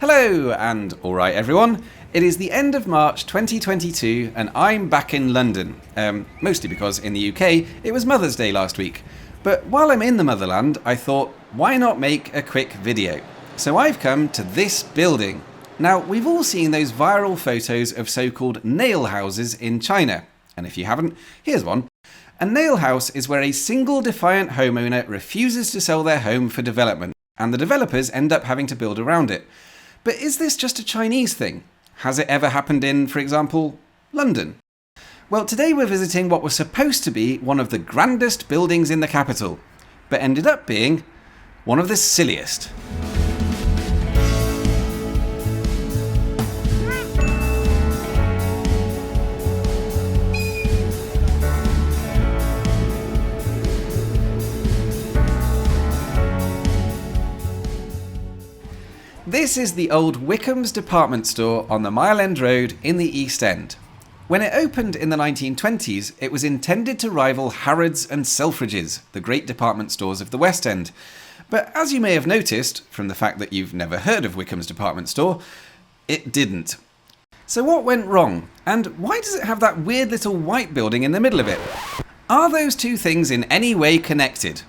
Hello, and alright everyone. It is the end of March 2022 and I'm back in London. Mostly because in the UK it was Mother's Day last week. But while I'm in the motherland, I thought, why not make a quick video? So I've come to this building. Now, we've all seen those viral photos of so-called nail houses in China. And if you haven't, here's one. A nail house is where a single defiant homeowner refuses to sell their home for development, and the developers end up having to build around it. But is this just a Chinese thing? Has it ever happened in, for example, London? Well, today we're visiting what was supposed to be one of the grandest buildings in the capital, but ended up being one of the silliest. This is the old Wickham's department store on the Mile End Road in the East End. When it opened in the 1920s, it was intended to rival Harrods and Selfridges, the great department stores of the West End. But as you may have noticed, from the fact that you've never heard of Wickham's department store, it didn't. So what went wrong? And why does it have that weird little white building in the middle of it? Are those two things in any way connected?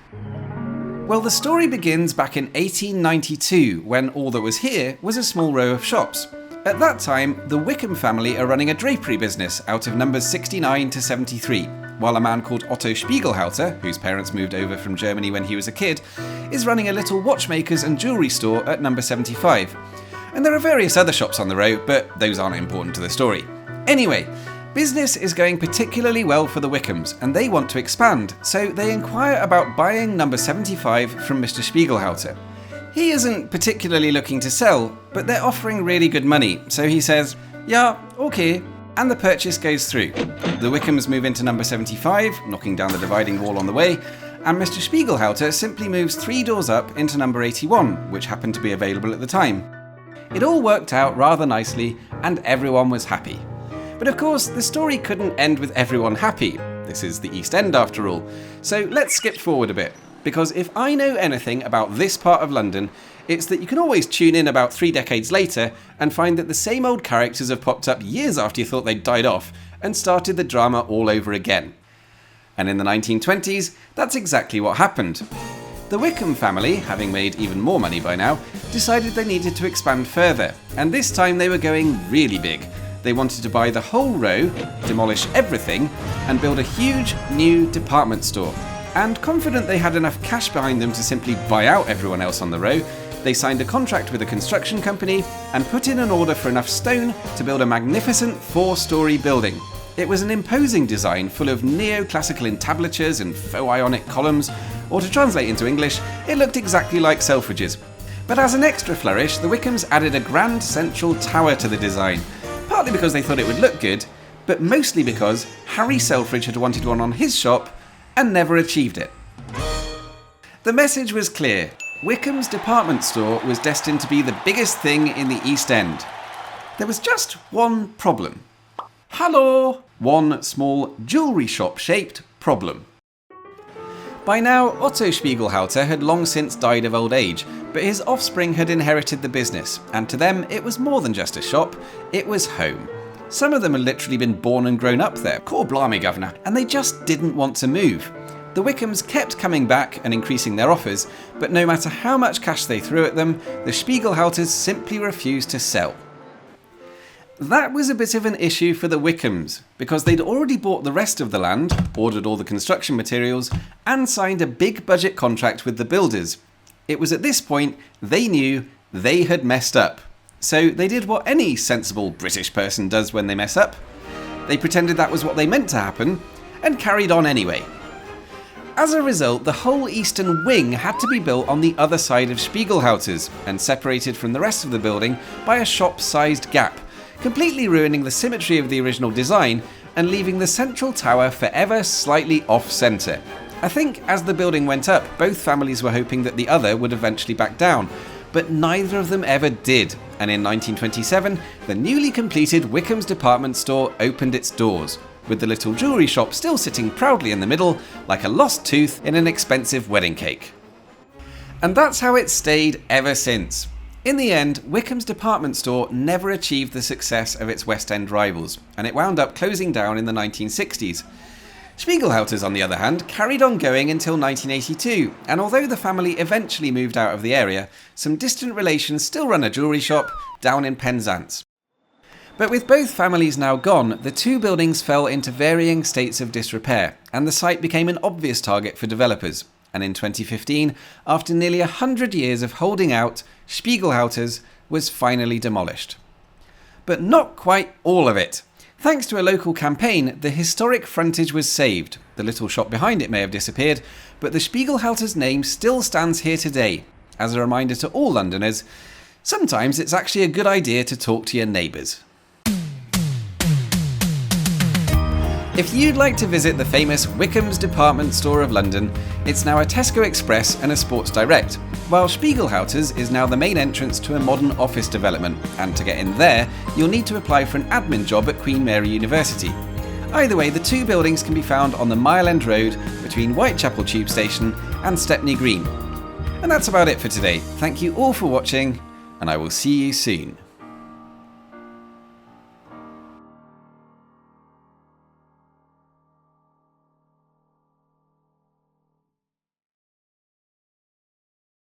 Well, the story begins back in 1892, when all that was here was a small row of shops. At that time, the Wickham family are running a drapery business out of numbers 69 to 73, while a man called Otto Spiegelhalter, whose parents moved over from Germany when he was a kid, is running a little watchmakers and jewellery store at number 75. And there are various other shops on the row, but those aren't important to the story. Anyway, business is going particularly well for the Wickhams, and they want to expand, so they inquire about buying number 75 from Mr. Spiegelhalter. He isn't particularly looking to sell, but they're offering really good money, so he says, yeah, okay, and the purchase goes through. The Wickhams move into number 75, knocking down the dividing wall on the way, and Mr. Spiegelhalter simply moves 3 doors up into number 81, which happened to be available at the time. It all worked out rather nicely, and everyone was happy. But of course, the story couldn't end with everyone happy. This is the East End after all. So let's skip forward a bit, because if I know anything about this part of London, it's that you can always tune in about 3 decades later and find that the same old characters have popped up years after you thought they'd died off and started the drama all over again. And in the 1920s, that's exactly what happened. The Wickham family, having made even more money by now, decided they needed to expand further, and this time they were going really big. They wanted to buy the whole row, demolish everything, and build a huge new department store. And confident they had enough cash behind them to simply buy out everyone else on the row, they signed a contract with a construction company and put in an order for enough stone to build a magnificent 4-storey building. It was an imposing design full of neoclassical entablatures and faux ionic columns, or to translate into English, it looked exactly like Selfridges. But as an extra flourish, the Wickhams added a grand central tower to the design, partly because they thought it would look good, but mostly because Harry Selfridge had wanted one on his shop and never achieved it. The message was clear. Wickham's department store was destined to be the biggest thing in the East End. There was just one problem. Hello! One small jewellery shop-shaped problem. By now, Otto Spiegelhalter had long since died of old age, but his offspring had inherited the business, and to them it was more than just a shop, it was home. Some of them had literally been born and grown up there, core blimey governor, and they just didn't want to move. The Wickhams kept coming back and increasing their offers, but no matter how much cash they threw at them, the Spiegelhalters simply refused to sell. That was a bit of an issue for the Wickhams, because they'd already bought the rest of the land, ordered all the construction materials, and signed a big budget contract with the builders. It was at this point they knew they had messed up. So they did what any sensible British person does when they mess up. They pretended that was what they meant to happen, and carried on anyway. As a result, the whole eastern wing had to be built on the other side of Spiegelhalter's, and separated from the rest of the building by a shop-sized gap, completely ruining the symmetry of the original design and leaving the central tower forever slightly off-centre. I think as the building went up, both families were hoping that the other would eventually back down, but neither of them ever did, and in 1927, the newly completed Wickham's department store opened its doors, with the little jewellery shop still sitting proudly in the middle, like a lost tooth in an expensive wedding cake. And that's how it stayed ever since. In the end, Wickham's department store never achieved the success of its West End rivals, and it wound up closing down in the 1960s. Spiegelhalter's, on the other hand, carried on going until 1982, and although the family eventually moved out of the area, some distant relations still run a jewellery shop down in Penzance. But with both families now gone, the two buildings fell into varying states of disrepair, and the site became an obvious target for developers. And in 2015, after nearly 100 years of holding out, Spiegelhalter's was finally demolished. But not quite all of it. Thanks to a local campaign, the historic frontage was saved. The little shop behind it may have disappeared, but the Spiegelhalter's name still stands here today. As a reminder to all Londoners, sometimes it's actually a good idea to talk to your neighbours. If you'd like to visit the famous Wickham's department store of London, it's now a Tesco Express and a Sports Direct, while Spiegelhalter's is now the main entrance to a modern office development, and to get in there, you'll need to apply for an admin job at Queen Mary University. Either way, the two buildings can be found on the Mile End Road between Whitechapel Tube Station and Stepney Green. And that's about it for today. Thank you all for watching, and I will see you soon.